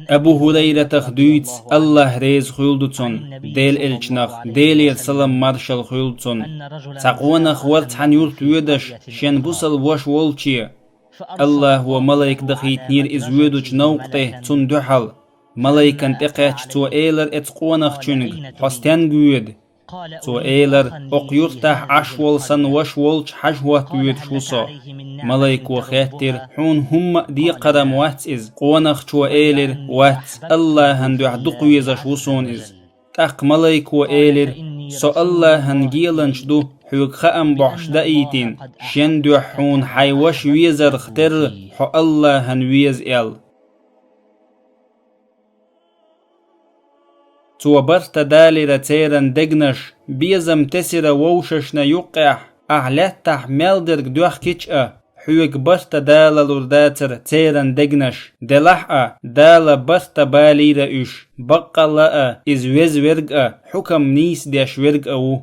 أبو هريرة خدويت الله ريز خيولدتون ديل إلچنخ ديل يرسلم مارشال خيولدتون تقونخ ورت حن يورت يودش شن بوصل وش والچي الله هو ملايك دخيت نير إز ويدوش نوقته تون دوحل ملايكن تقاش تو إيلر اتقونخ چونغ حستان جويد تو إيلر أقيرتح عشوال سن وشوالش حجوات ويد شوصا ملايك وخاتر حون هم دي قرم وات إز قونخ تو إيلر وات الله هندو عدق ويزش وصون إز تاق ملايك وإيلر سو الله هنجيلنش دو حيوك خام بحش دايتين شندو حون حيوش ويزر اختر حو الله هنويز إل تو برت دالي رتيرن دقنش بيزم تسر ووششنا يقح أعلات تحمل درق دوخ كيشأ حيوك برت دالا لرداتر تيرن دقنش دلحأ دالا برت بالي رأيش بقى لأ إز ويز ورقأ حكم نيس ديش ورقأو